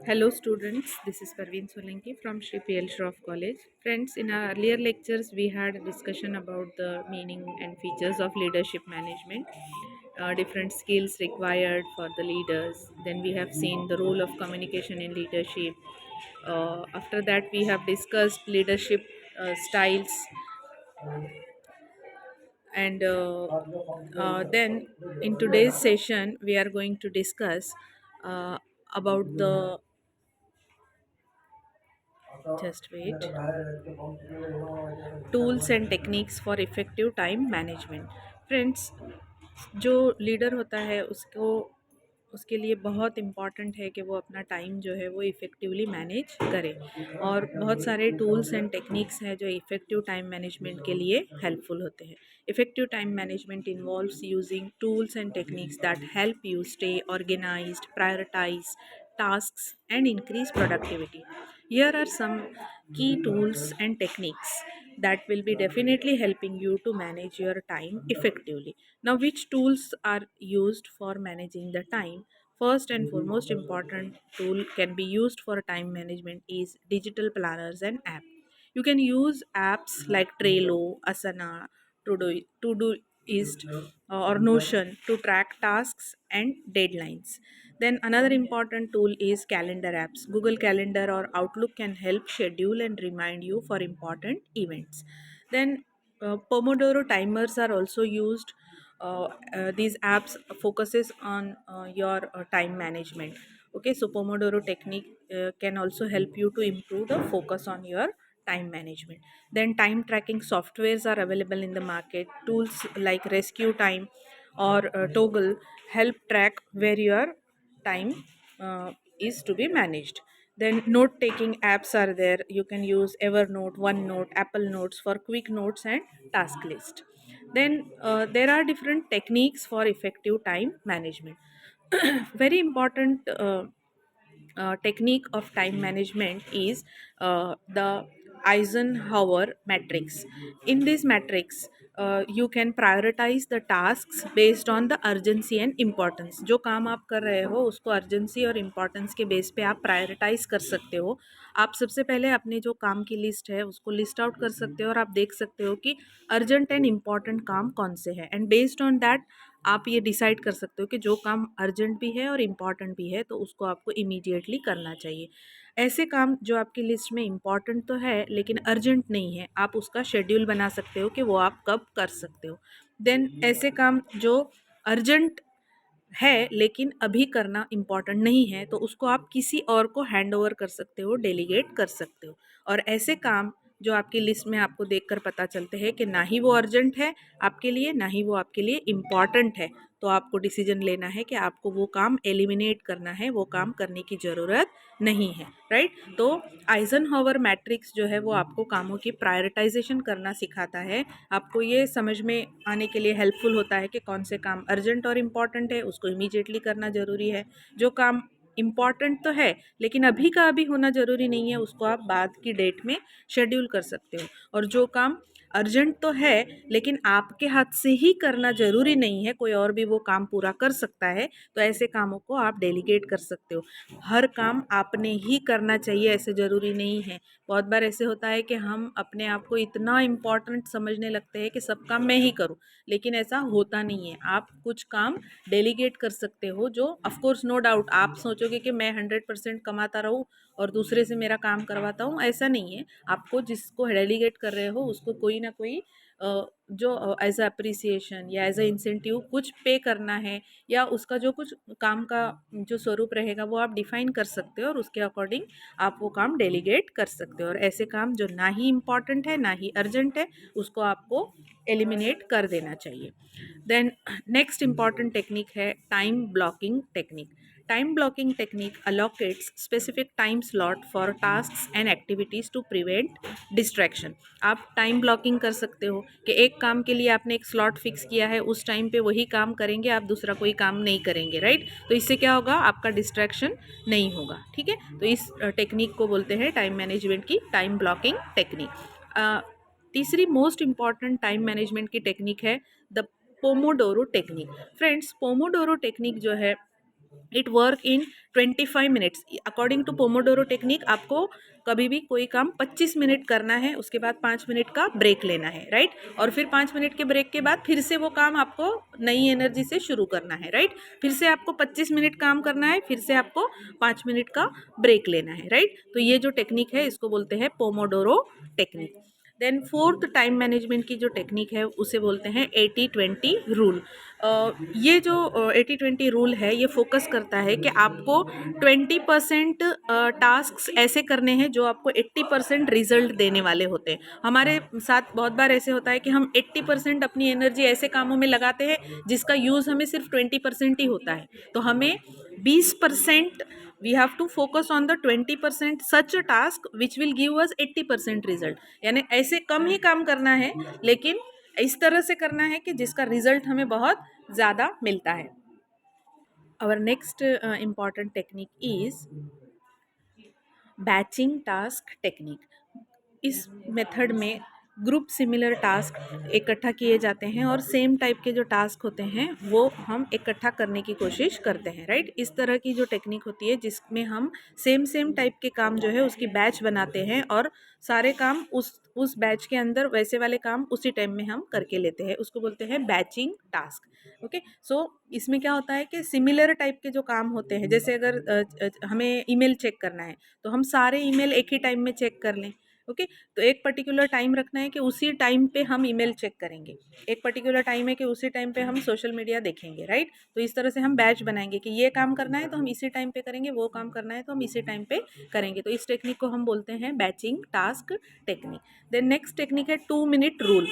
Hello students, this is Parveen Solanki from Shri PL Shroff College. Friends, in our earlier lectures we had a discussion about the meaning and features of leadership management, different skills required for the leaders. Then we have seen the role of communication in leadership. After that we have discussed leadership styles and then in today's session we are going to discuss about the just wait tools and techniques for effective time management. Friends, जो leader होता है उसको उसके लिए बहुत important है कि वो अपना टाइम जो है वो इफ़ेक्टिवली मैनेज करे और बहुत सारे टूल्स एंड टेक्निक्स हैं जो इफ़ेक्टिव टाइम मैनेजमेंट के लिए हेल्पफुल होते हैं. Effective time management involves using tools and techniques that help you stay organised, prioritise tasks and increase productivity. Here are some key tools and techniques that will be definitely helping you to manage your time effectively. Now, which tools are used for managing the time? First and foremost important tool can be used for time management is digital planners and app. You can use apps like Trello, Asana, Todoist, or Notion to track tasks and deadlines. Then another important tool is calendar apps. Google Calendar or Outlook can help schedule and remind you for important events. Then Pomodoro timers are also used. These apps focuses on your time management. Okay, so Pomodoro technique can also help you to improve the focus on your time management. Then time tracking softwares are available in the market. Tools like Rescue Time or Toggle help track where your time is to be managed. Then note taking apps are there. You can use Evernote, OneNote, Apple Notes for quick notes and task list. Then there are different techniques for effective time management. Very important technique of time management is the Eisenhower matrix. In this matrix, you can prioritize the tasks based on the urgency and importance. जो काम आप कर रहे हो उसको urgency और importance के base पे आप prioritize कर सकते हो. आप सबसे पहले अपने जो काम की लिस्ट है उसको लिस्ट आउट कर सकते हो और आप देख सकते हो कि अर्जेंट एंड इम्पॉर्टेंट काम कौन से हैं एंड बेस्ड ऑन दैट आप ये डिसाइड कर सकते हो कि जो काम अर्जेंट भी है और इम्पॉर्टेंट भी है तो उसको आपको इमीडिएटली करना चाहिए. ऐसे काम जो आपकी लिस्ट में इम्पॉर्टेंट तो है लेकिन अर्जेंट नहीं है, आप उसका शेड्यूल बना सकते हो कि वो आप कब कर सकते हो. देन ऐसे काम जो अर्जेंट है लेकिन अभी करना इम्पॉर्टेंट नहीं है तो उसको आप किसी और को हैंड ओवर कर सकते हो, डेलीगेट कर सकते हो. और ऐसे काम जो आपकी लिस्ट में आपको देखकर पता चलते हैं कि ना ही वो अर्जेंट है आपके लिए ना ही वो आपके लिए इम्पॉर्टेंट है, तो आपको डिसीजन लेना है कि आपको वो काम एलिमिनेट करना है, वो काम करने की ज़रूरत नहीं है. राइट. तो आइजनहावर मैट्रिक्स जो है वो आपको कामों की प्रायोरिटाइजेशन करना सिखाता है. आपको ये समझ में आने के लिए हेल्पफुल होता है कि कौन से काम अर्जेंट और इम्पॉर्टेंट है उसको इमीडिएटली करना ज़रूरी है. जो काम इम्पॉर्टेंट तो है लेकिन अभी का अभी होना ज़रूरी नहीं है उसको आप बाद की डेट में शेड्यूल कर सकते हो. और जो काम अर्जेंट तो है लेकिन आपके हाथ से ही करना ज़रूरी नहीं है, कोई और भी वो काम पूरा कर सकता है, तो ऐसे कामों को आप डेलीगेट कर सकते हो. हर काम आपने ही करना चाहिए ऐसे ज़रूरी नहीं है. बहुत बार ऐसे होता है कि हम अपने आप को इतना इम्पॉर्टेंट समझने लगते हैं कि सब काम मैं ही करूं, लेकिन ऐसा होता नहीं है. आप कुछ काम डेलीगेट कर सकते हो जो ऑफ कोर्स नो डाउट आप सोचोगे कि मैं 100% कमाता रहूं और दूसरे से मेरा काम करवाता हूँ, ऐसा नहीं है. आपको जिसको डेलीगेट कर रहे हो उसको कोई ना कोई जो एज अ अप्रिसिएशन या एज अ इंसेंटिव कुछ पे करना है या उसका जो कुछ काम का जो स्वरूप रहेगा वो आप डिफाइन कर सकते हो और उसके अकॉर्डिंग आप वो काम डेलीगेट कर सकते हो. और ऐसे काम जो ना ही इम्पॉर्टेंट है ना ही अर्जेंट है उसको आपको एलिमिनेट कर देना चाहिए. देन नेक्स्ट इम्पॉर्टेंट टेक्निक है time blocking technique. Time blocking technique allocates specific time slot for tasks and activities to prevent distraction. आप टाइम ब्लॉकिंग कर सकते हो कि एक काम के लिए आपने एक स्लॉट फिक्स किया है, उस टाइम पे वही काम करेंगे, आप दूसरा कोई काम नहीं करेंगे. राइट. तो इससे क्या होगा, आपका डिस्ट्रैक्शन नहीं होगा. ठीक है. तो इस टेक्निक को बोलते हैं टाइम मैनेजमेंट की टाइम ब्लॉकिंग टेक्निक. तीसरी मोस्ट इम्पॉर्टेंट टाइम मैनेजमेंट की टेक्निक है the pomodoro technique. Friends, pomodoro technique जो है it work in 25 minutes. According to pomodoro technique आपको कभी भी कोई काम 25 मिनट करना है, उसके बाद 5 मिनट का ब्रेक लेना है, राइट। और फिर 5 मिनट के ब्रेक के बाद फिर से वो काम आपको नई एनर्जी से शुरू करना है, राइट। फिर से आपको 25 मिनट काम करना है, फिर से आपको 5 मिनट का ब्रेक लेना है, राइट। तो ये जो टेक्निक है इसको बोलते हैं pomodoro technique. Then fourth time management की जो टेक्निक है उसे बोलते हैं 80-20 रूल। ये जो 80-20 रूल है ये फोकस करता है कि आपको 20% टास्क ऐसे करने हैं जो आपको 80% रिजल्ट देने वाले होते हैं। हमारे साथ बहुत बार ऐसे होता है कि हम 80% अपनी एनर्जी ऐसे कामों में लगाते हैं जिसका यूज़ हमें सिर्फ 20% ही होता है। तो हमें 20% we have to focus on the 20% such a task which will give us 80% result. यानी ऐसे कम ही काम करना है लेकिन इस तरह से करना है कि जिसका रिजल्ट हमें बहुत ज़्यादा मिलता है। Our next important technique is batching task technique. इस मेथड में ग्रुप सिमिलर टास्क इकट्ठा किए जाते हैं और सेम टाइप के जो टास्क होते हैं वो हम इकट्ठा करने की कोशिश करते हैं, राइट। इस तरह की जो टेक्निक होती है जिसमें हम सेम सेम टाइप के काम जो है उसकी बैच बनाते हैं और सारे काम उस बैच के अंदर वैसे वाले काम उसी टाइम में हम करके लेते हैं, उसको बोलते हैं बैचिंग टास्क। ओके, सो इसमें क्या होता है कि सिमिलर टाइप के जो काम होते हैं, जैसे अगर हमें ईमेल चेक करना है तो हम सारे ईमेल एक ही टाइम में चेक कर लें। ओके, तो एक पर्टिकुलर टाइम रखना है कि उसी टाइम पे हम ईमेल चेक करेंगे, एक पर्टिकुलर टाइम है कि उसी टाइम पे हम सोशल मीडिया देखेंगे, राइट। तो इस तरह से हम बैच बनाएंगे कि ये काम करना है तो हम इसी टाइम पे करेंगे, वो काम करना है तो हम इसी टाइम पे करेंगे। तो इस टेक्निक को हम बोलते हैं batching task technique. Then next technique है 2 minute rule.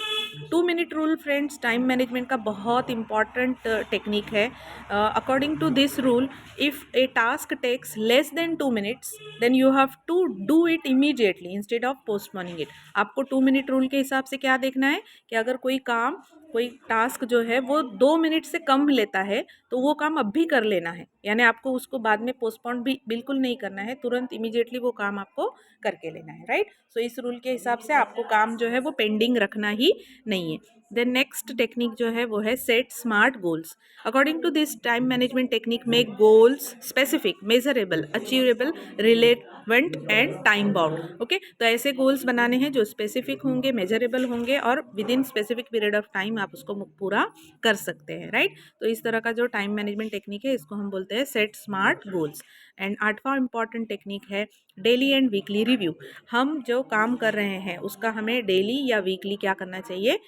2 minute rule friends time management का बहुत इंपॉर्टेंट टेक्निक है। According to this rule, if a task takes less than 2 minutes then you have to do it immediately instead of postponing it. आपको 2 minute rule के हिसाब से क्या देखना है कि अगर कोई टास्क जो है वो 2 मिनट से कम लेता है तो वो काम अब भी कर लेना है, यानी आपको उसको बाद में पोस्टपोन भी बिल्कुल नहीं करना है, तुरंत इमीडिएटली वो काम आपको करके लेना है, राइट। सो इस रूल के हिसाब से आपको काम जो है वो पेंडिंग रखना ही नहीं है। देन नेक्स्ट टेक्निक जो है वो है set smart goals. According to this time management technique make goals specific, measurable, achievable, relevant and time bound. Okay, तो ऐसे गोल्स बनाने हैं जो स्पेसिफिक होंगे, मेजरेबल होंगे और with in specific period of time आप उसको पूरा कर सकते हैं, राइट। तो इस तरह का जो टाइम मैनेजमेंट टेक्निक है इसको हम बोलते हैं सेट स्मार्ट गोल्स। एंड आठवां इंपॉर्टेंट टेक्निक है डेली एंड वीकली रिव्यू। हम जो काम कर रहे हैं उसका हमें डेली या वीकली क्या करना चाहिए,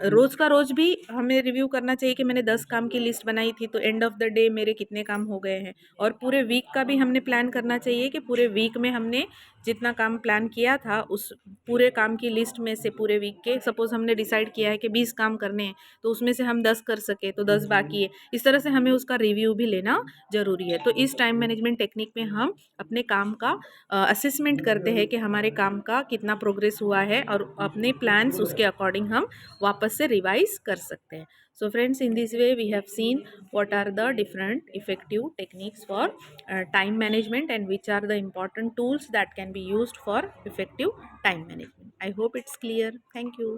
रोज़ का रोज़ भी हमें रिव्यू करना चाहिए कि मैंने 10 काम की लिस्ट बनाई थी तो एंड ऑफ द डे मेरे कितने काम हो गए हैं। और पूरे वीक का भी हमने प्लान करना चाहिए कि पूरे वीक में हमने जितना काम प्लान किया था उस पूरे काम की लिस्ट में से पूरे वीक के सपोज़ हमने डिसाइड किया है कि 20 काम करने हैं तो उसमें से हम 10 कर सके तो 10 बाकी है। इस तरह से हमें उसका रिव्यू भी लेना ज़रूरी है। तो इस टाइम मैनेजमेंट टेक्निक में हम अपने काम का असेसमेंट करते हैं कि हमारे काम का कितना प्रोग्रेस हुआ है और अपने प्लान्स उसके अकॉर्डिंग हम वापस से रिवाइज कर सकते हैं। So friends, in this way we have seen what are the different effective techniques for time management and which are the important tools that can be used for effective time management. I hope it's clear. Thank you.